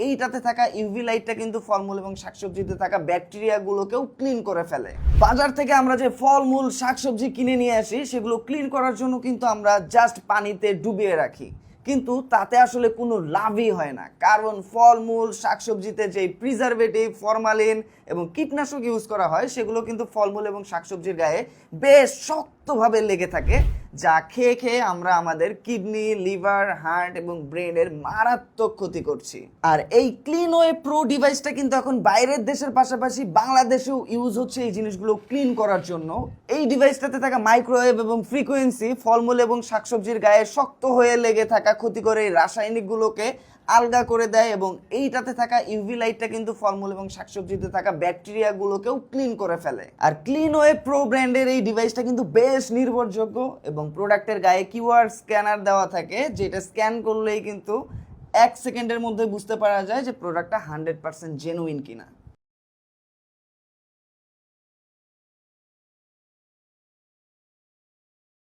এইটাতে থাকা ইউভি লাইটটা কিন্তু ফলমূল এবং শাকসবজিতে থাকা ব্যাকটেরিয়াগুলোকেও ক্লিন করে ফেলে। বাজার থেকে আমরা যে ফলমূল শাকসবজি কিনে নিয়ে আসি সেগুলো ক্লিন করার জন্য কিন্তু আমরা জাস্ট পানিতে ডুবিয়ে রাখি, কিন্তু তাতে আসলে কোনো লাভই হয় না। কারণ ফলমূল শাকসবজিতে যে প্রিজারভেটিভ, ফরমালিন এবং কীটনাশক ইউজ করা হয় সেগুলো কিন্তু ফলমূল এবং শাকসবজির গায়ে বেশ শক্তভাবে লেগে থাকে, যা খেয়ে খেয়ে আমরা আমাদের কিডনি, লিভার, হার্ট এবং ব্রেনের মারাত্মক ক্ষতি করছি। আর এই ক্লিনওয়ে প্রো ডিভাইসটা কিন্তু এখন বাইরের দেশের পাশাপাশি বাংলাদেশেও ইউজ হচ্ছে এই জিনিসগুলো ক্লিন করার জন্য। এই ডিভাইসটাতে থাকা মাইক্রোওয়েভ এবং ফ্রিকোয়েন্সি ফলমূল এবং শাকসবজির গায়ে শক্ত হয়ে লেগে থাকা ক্ষতিকর এই রাসায়নিকগুলোকে আলগা করে দেয়, এবং এইটাতে থাকা ইউভি লাইটটা কিন্তু ফলমূল এবং শাকসবজিতে থাকা ব্যাকটেরিয়াগুলোকেও ক্লিন করে ফেলে। আর ক্লিনওয়ে প্রো ব্র্যান্ডের এই ডিভাইসটা কিন্তু বেশ নির্ভরযোগ্য, এবং প্রোডাক্টের গায়ে কিউআর স্ক্যানার দেওয়া থাকে, যেটা স্ক্যান করলেই কিন্তু 1 সেকেন্ডের মধ্যে বুঝতে পারা যায় যে প্রোডাক্টটা 100% জেনুইন কিনা।